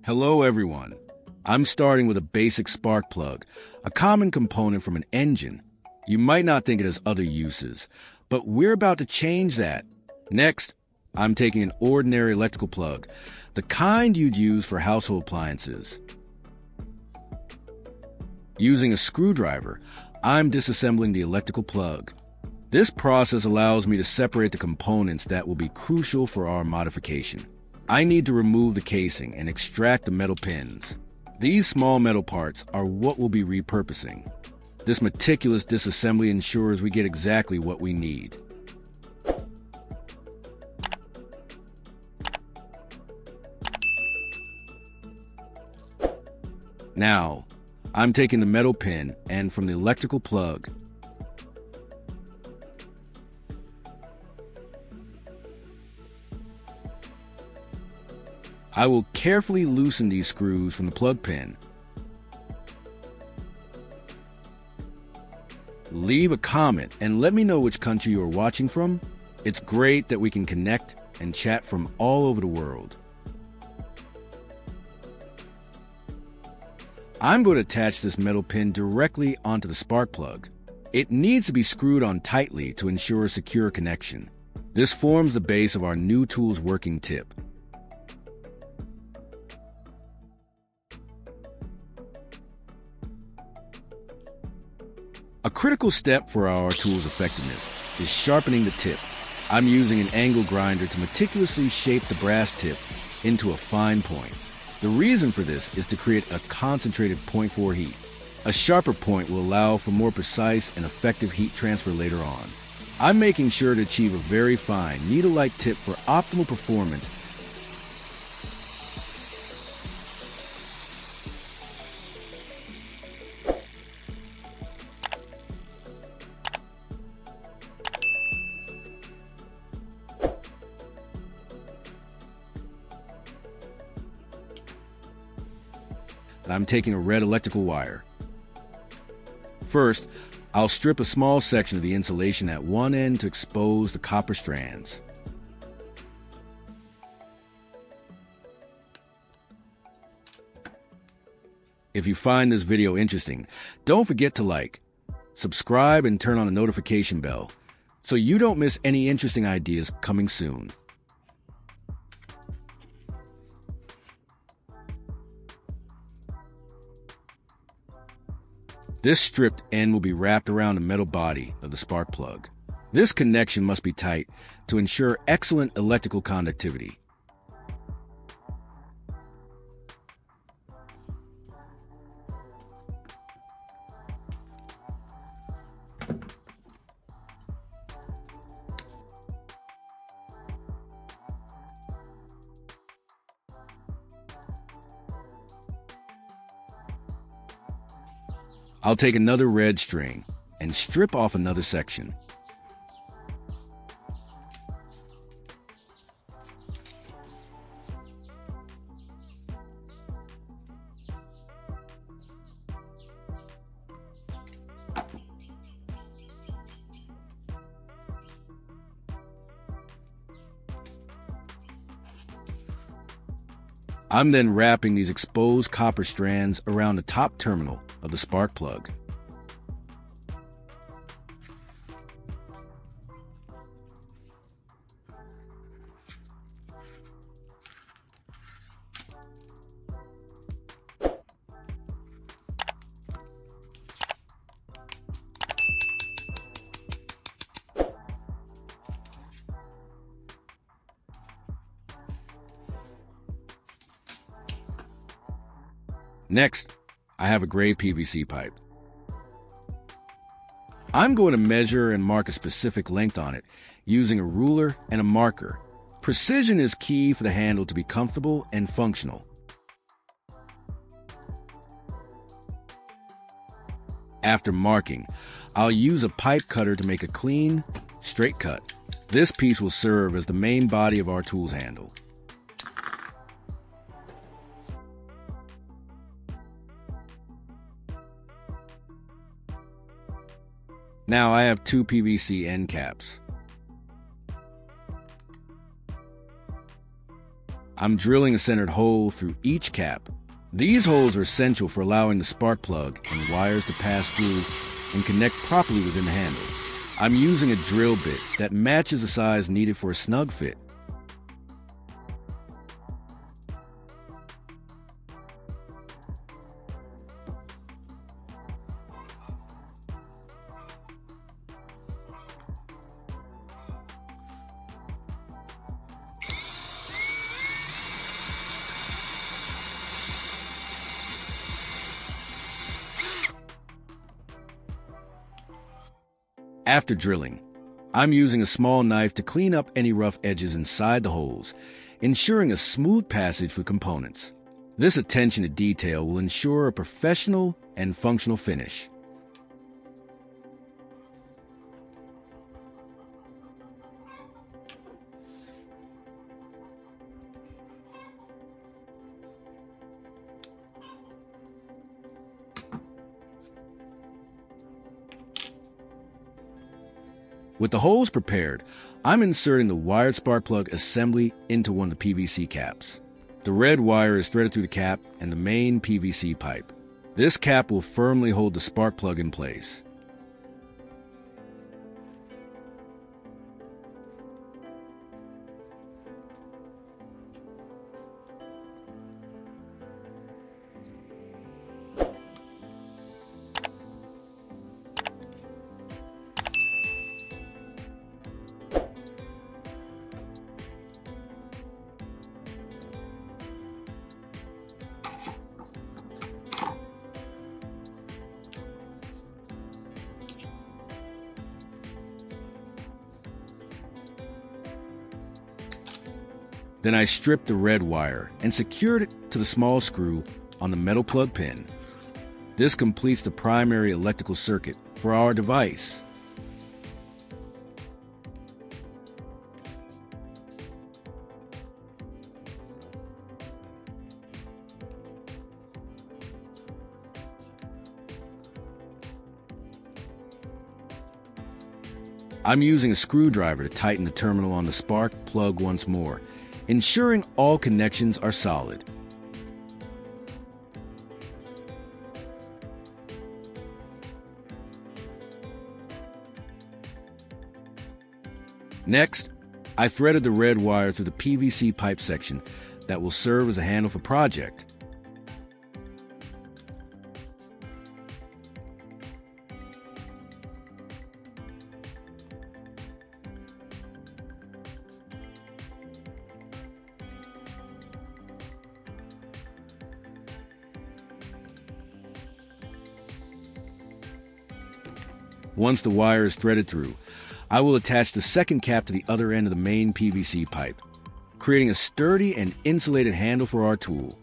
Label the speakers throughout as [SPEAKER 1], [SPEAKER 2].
[SPEAKER 1] Hello everyone. I'm starting with a basic spark plug, a common component from an engine. You might not think it has other uses, but we're about to change that. Next, I'm taking an ordinary electrical plug, the kind you'd use for household appliances. Using a screwdriver, I'm disassembling the electrical plug. This process allows me to separate the components that will be crucial for our modification. I need to remove the casing and extract the metal pins. These small metal parts are what we'll be repurposing. This meticulous disassembly ensures we get exactly what we need. Now, I'm taking the metal pin and from the electrical plug, I will carefully loosen these screws from the plug pin. Leave a comment and let me know which country you are watching from. It's great that we can connect and chat from all over the world. I'm going to attach this metal pin directly onto the spark plug. It needs to be screwed on tightly to ensure a secure connection. This forms the base of our new tool's working tip. A critical step for our tool's effectiveness is sharpening the tip. I'm using an angle grinder to meticulously shape the brass tip into a fine point. The reason for this is to create a concentrated point for heat. A sharper point will allow for more precise and effective heat transfer later on. I'm making sure to achieve a very fine, needle-like tip for optimal performance. I'm taking a red electrical wire. First, I'll strip a small section of the insulation at one end to expose the copper strands. If you find this video interesting, don't forget to like, subscribe, and turn on the notification bell so you don't miss any interesting ideas coming soon. This stripped end will be wrapped around the metal body of the spark plug. This connection must be tight to ensure excellent electrical conductivity. I'll take another red string and strip off another section. I'm then wrapping these exposed copper strands around the top terminal of the spark plug. Next, I have a gray PVC pipe. I'm going to measure and mark a specific length on it using a ruler and a marker. Precision is key for the handle to be comfortable and functional. After marking, I'll use a pipe cutter to make a clean, straight cut. This piece will serve as the main body of our tool's handle. Now I have two PVC end caps. I'm drilling a centered hole through each cap. These holes are essential for allowing the spark plug and wires to pass through and connect properly within the handle. I'm using a drill bit that matches the size needed for a snug fit. After drilling, I'm using a small knife to clean up any rough edges inside the holes, ensuring a smooth passage for components. This attention to detail will ensure a professional and functional finish. With the holes prepared, I'm inserting the wired spark plug assembly into one of the PVC caps. The red wire is threaded through the cap and the main PVC pipe. This cap will firmly hold the spark plug in place. Then I stripped the red wire and secured it to the small screw on the metal plug pin. This completes the primary electrical circuit for our device. I'm using a screwdriver to tighten the terminal on the spark plug once more, ensuring all connections are solid. Next, I threaded the red wire through the PVC pipe section that will serve as a handle for project. Once the wire is threaded through, I will attach the second cap to the other end of the main PVC pipe, creating a sturdy and insulated handle for our tool.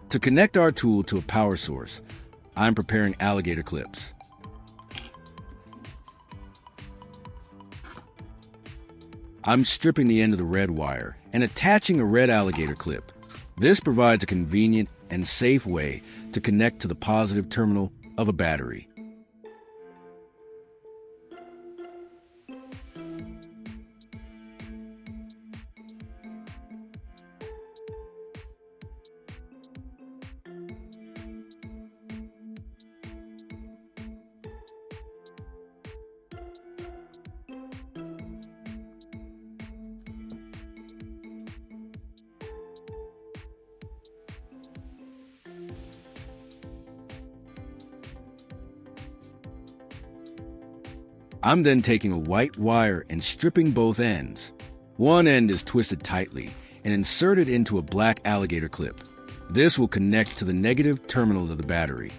[SPEAKER 1] To connect our tool to a power source, I'm preparing alligator clips. I'm stripping the end of the red wire and attaching a red alligator clip. This provides a convenient and safe way to connect to the positive terminal of a battery. I'm then taking a white wire and stripping both ends. One end is twisted tightly and inserted into a black alligator clip. This will connect to the negative terminal of the battery.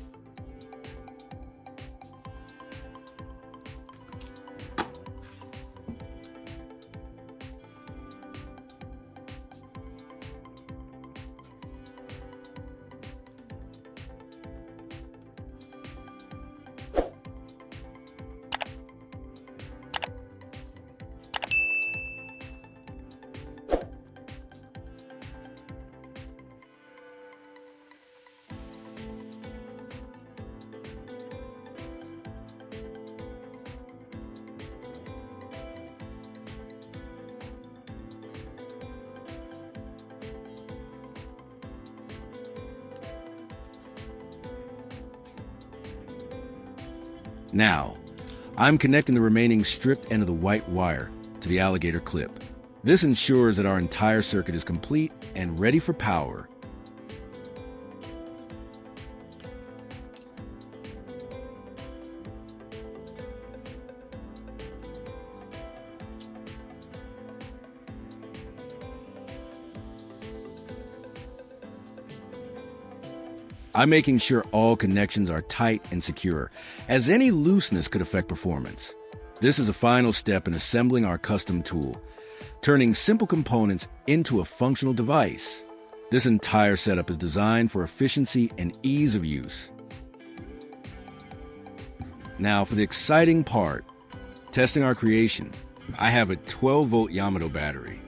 [SPEAKER 1] Now, I'm connecting the remaining stripped end of the white wire to the alligator clip. This ensures that our entire circuit is complete and ready for power. I'm making sure all connections are tight and secure, as any looseness could affect performance. This is a final step in assembling our custom tool, turning simple components into a functional device. This entire setup is designed for efficiency and ease of use. Now for the exciting part, testing our creation. I have a 12-volt Yamato battery.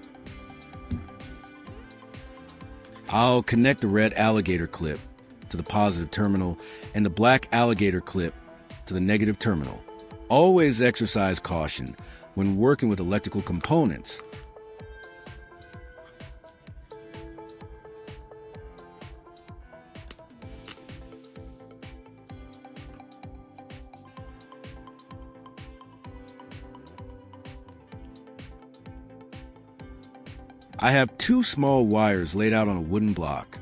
[SPEAKER 1] I'll connect the red alligator clip to the positive terminal and the black alligator clip to the negative terminal. Always exercise caution when working with electrical components. I have two small wires laid out on a wooden block.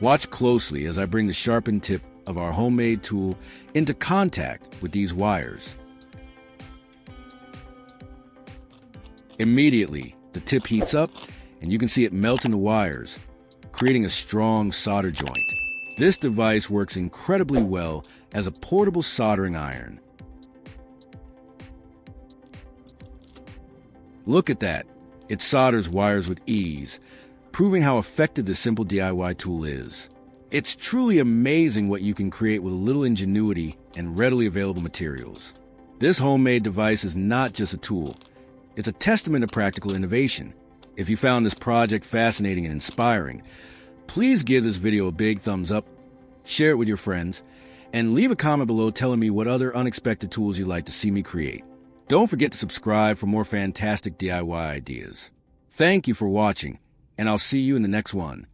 [SPEAKER 1] Watch closely as I bring the sharpened tip of our homemade tool into contact with these wires. Immediately, the tip heats up and you can see it melt in the wires, creating a strong solder joint. This device works incredibly well as a portable soldering iron. Look at that. It solders wires with ease, proving how effective this simple DIY tool is. It's truly amazing what you can create with a little ingenuity and readily available materials. This homemade device is not just a tool, it's a testament to practical innovation. If you found this project fascinating and inspiring, please give this video a big thumbs up, share it with your friends, and leave a comment below telling me what other unexpected tools you'd like to see me create. Don't forget to subscribe for more fantastic DIY ideas. Thank you for watching, and I'll see you in the next one.